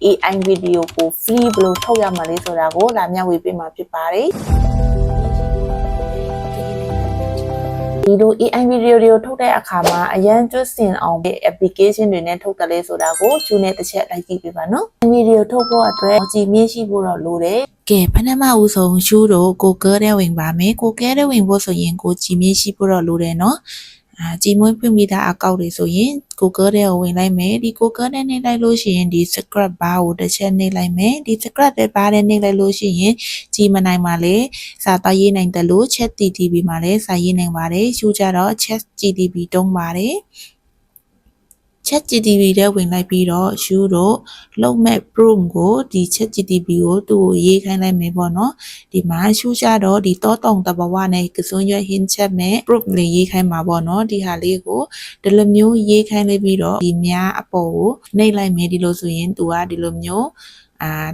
AI ဗီဒီယိုကို free ဘယ်လိုထုတ်ရမှာလဲဆိုတာကိုလာမျှဝေပေးမှာဖြစ်ပါတယ်ဒီလို AI ဗီဒီယိုတွေကိုထုတ်တဲ့အခါမှာအရန်ကျွတ်စင်အောင် application တွေနဲ့ထုတ်တယ်လေဆိုတာကိုကျူနဲ့တစ်ချက်လိုက်ကြည့်ပေးပါနော်ဗီဒီယိုထုတ်ဖို့အတွက်ကြည်မြင့်ရှိဖို့တော့လိုတယ်ကဲပထမဦးဆုံးရှူတို့ကိုကဲတဲ့ဝင်ပါမယ်ကိုကဲတဲ့ဝင်ဖို့ဆိုရင်ကိုကြည်မြင့်ရှိဖို့တော့လိုတယ်နော်ကြည်မွေးဖွင့်ပြီးသားအကောင့်တွေဆိုရင်ကိုကဲတဲ့ဝင်လိုက်မယ်ဒီကိုကဲတဲ့နှိပ်လိုက်လို့ရှိရင်ဒီ script bar ကိုတစ်ချက်နှိပ်လိုက်မယ်ဒီ script bar နဲ့နှိပ်လိုက်လို့ရှိရင်ကြည်မနိုင်ပါလေစာသားရေးနိုင်တယ်လို့ chat GTP မှာလည်းစာရေးနိုင်ပါတယ်ရှူကြတော့ chat GTP တုံးပါတယ် chat GTP တဲ့ဝင်လိုက်ပြီးတော့ရှူတို့လုံမဲ့ prompt ကိုဒီ chat GTP ကိုသူ့ကိုရေးခိုင်းလိုက်မယ်ပေါ့နော်ဒီမှာရှူကြတော့ဒီတောတောင်တဘဝနဲ့ကစွန်းရွက် hint ချက်မဲ့ prompt လေးရေးခိုင်းမှာပေါ့နော်ဒီဟာလေးကိုဒီလိုမျိုးရေးခိုင်းလိုက်ပြီးတော့ဒီများအပေါ်ကိုနှိပ်လိုက်မယ်ဒီလိုဆိုရင်သူကဒီလိုမျိုး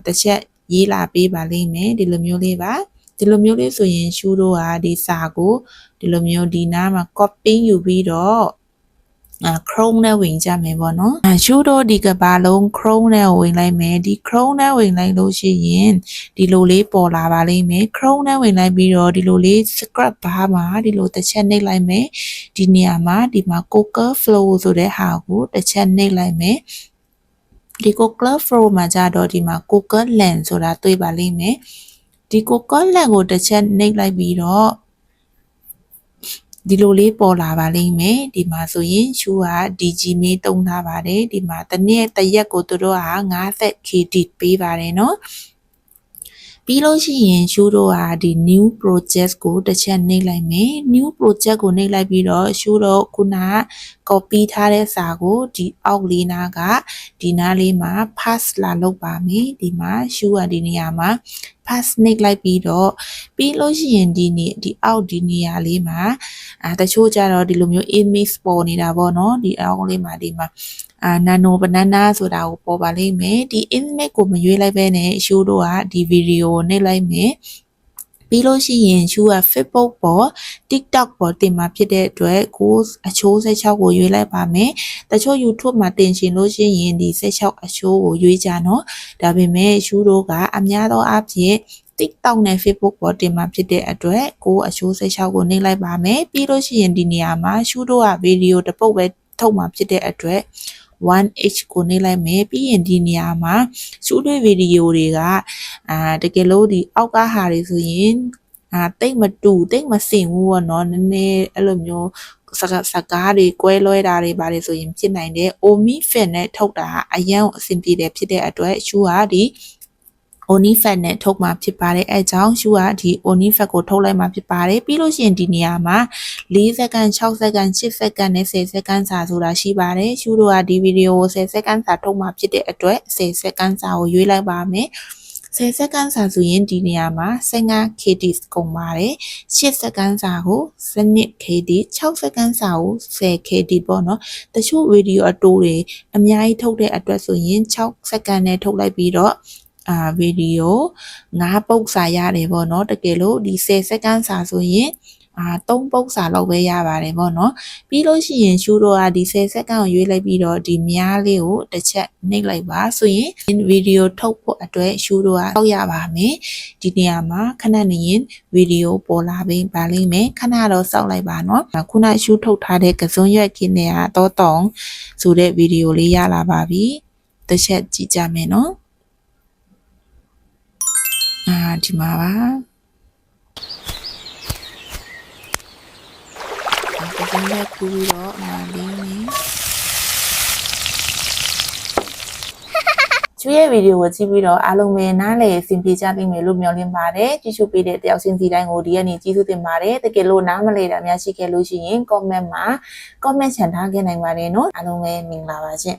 တစ်ချက်ရေးလာပေးပါလိမ့်မယ်ဒီလိုမျိုးလေးပါဒီလိုမျိုးလေးဆိုရင်ရှူတို့ကဒီစာကိုဒီလိုမျိုးဒီနားမှာ copy ယူပြီးတော့ Chrome နဲ့ဝင်ကြမယ်ပေါ့နော်ရှုတော့ဒီကဘာလုံး Chrome နဲ့ဝင်လိုက်မယ်ဒီ Chrome နဲ့ဝင်လိုက်လို့ရှိရင်ဒီလိုလေးပေါ်လာပါလိမ့်မယ် Chrome နဲ့ဝင်လိုက်ပြီးတော့ဒီလိုလေး script bar မှာဒီလိုတစ်ချက်နှိပ်လိုက်မယ်ဒီနေရာမှာဒီမှာ Google Flow ဆိုတဲ့ဟာကိုတစ်ချက်နှိပ်လိုက်မယ်ဒီ Google Flow မှာကြတော့ဒီမှာ Google Lens ဆိုတာတွေ့ပါလိမ့်မယ်ဒီ Google Lens ကိုတစ်ချက်နှိပ်လိုက်ပြီးတော့ဒီလိုလေးပေါ်လာပါလိမ့်မယ်ဒီမှာဆိုရင်ရှူက Gmail တုံးထားပါတယ်ဒီမှာတစ်နေ့တစ်ရက်ကိုတို့က50 credit ပေးပါတယ်เนาะပြီးလို့ရှိရင်ရှူတို့ကဒီ new project ကိုတစ်ချက်နှိပ်လိုက်မယ် new project ကိုနှိပ်လိုက်ပြီးတော့ရှူတော့ခုနက copy ထားတဲ့စာကိုဒီအောက်လေးနားကဒီနားလေးမှာ pass လာလုပ်ပါမယ်ဒီမှာရှူကဒီနေရာမှာ pass နှိပ်လိုက်ပြီးတော့ပြီးလို့ရှိရင်ဒီအောက်ဒီနေရာလေးမှာတချို့ကြတော့ဒီလိုမျိုး image ပေါ်နေတာပေါ့နော်ဒီအောက်လေးမှာဒီမှာnano banana ဆိုတာကိုပေါ်ပါလိမ့်မယ်ဒီ image ကိုမရွေးလိုက်ပဲနဲ့ရှူတို့ကဒီ video ကိုနှိပ်လိုက်မယ်ပြီးလို့ရှိရင်ရှူက Facebook ပေါ် TikTok ပေါ်တင်မှာဖြစ်တဲ့အတွက်ကိုအချိုး16ကိုရွေးလိုက်ပါမယ်တချို့ YouTube မှာတင်ရှင်လို့ရှိရင်ဒီ16အချိုးကိုရွေးကြနော်ဒါပေမဲ့ရှူတို့ကအများသောအားဖြင့်TikTok နဲ့ Facebook ပေါ်တင်မှာဖြစ်တဲ့အတွက်ကိုအချိုး16ကိုနှိပ်လိုက်ပါမယ်ပြီးလို့ရှိရင်ဒီနေရာမှာရှူတို့ကဗီဒီယိုတစ်ပုတ်ပဲထုတ်မှာဖြစ်တဲ့အတွက် 1h ကိုနှိပ်လိုက်မယ်ပြီးရင်ဒီနေရာမှာရှူတွေ့ဗီဒီယိုတွေကတကယ်လို့ဒီအောက်ကဟာတွေဆိုရင်တိတ်မတူတိတ်မစင်ဘူးပေါ့နော်နည်းနည်းအဲ့လိုမျိုးစကားတွေကွဲလွဲတာတွေပါတယ်ဆိုရင်ဖြစ်နိုင်တယ် Omi Fan နဲ့ထုတ်တာအရန်အဆင်ပြေတယ်ဖြစ်တဲ့အတွက်ရှူကဒီ Oni Fan နဲ့ထုတ်မှာဖြစ်ပါတယ်အဲကြောင့်ရှူကဒီ Oni Fan ကိုထုတ်လိုက်မှာဖြစ်ပါတယ်ပြီးလို့ရှိရင်ဒီနေရာမှာ4စက္ကန့်6စက္ကန့်8စက္ကန့်နဲ့10စက္ကန့်စာဆိုတာရှိပါတယ်ရှူတို့ကဒီဗီဒီယိုကို10စက္ကန့်စာထုတ်မှာဖြစ်တဲ့အတွက်10စက္ကန့်စာကိုရွေးလိုက်ပါမယ်10စက္ကန့်စာဆိုရင်ဒီနေရာမှာ15 KD ကုန်ပါတယ်8စက္ကန့်စာကို12 KD 6စက္ကန့်စာကို10 KD ပေါ့နော်တချို့ဗီဒီယိုအတိုးတွေအများကြီးထုတ်တဲ့အတွက်ဆိုရင်6စက္ကန့်နဲ့ထုတ်လိုက်ပြီးတော့ဗီဒီယို5ပုတ်စာရတယ်ပေါ့နော်တကယ်လို့ဒီ10စက္ကန့်စာဆိုရင်3ပုတ်စာလောက်ပဲရပါတယ်ပေါ့နော်ပြီးလို့ရှိရင်ရှူတော့ဒီ10စက္ကန့်ကိုရွေးလိုက်ပြီးတော့ဒီများလေးကိုတစ်ချက်နှိပ်လိုက်ပါဆိုရင်ဗီဒီယိုထုတ်ဖို့အတွက်ရှူတော့ထောက်ရပါမယ်ဒီနေရာမှာခဏနေရင်ဗီဒီယိုပေါ်လာပြီးပါလိမ့်မယ်ခဏတော့စောက်လိုက်ပါနော်ခုနရှူထုတ်ထားတဲ့ကစွန်းရွက်ခင်းနဲ့တော့တောင်းဆိုတဲ့ဗီဒီယိုလေးရလာပါပြီတစ်ချက်ကြည့်ကြမယ်နော်ဒီမှာပါဒီနေ့ကူတော့လေးနေကျွေးရဲ့ဗီဒီယိုကိုကြည့်ပြီးတော့အားလုံးပဲနားလည်အဆင်ပြေကြလိမ့်မယ်လို့မျှော်လင့်ပါတယ်ကြည့်ရှုပေးတဲ့တယောက်ချင်းစီတိုင်းကိုဒီကနေ့ကျေးဇူးတင်ပါတယ်တကယ်လို့နားမလည်တာများရှိခဲ့လို့ရှိရင် comment မှာ comment ချန်ထားခဲ့နိုင်ပါတယ်နော်အားလုံးပဲမင်္ဂလာပါရှင်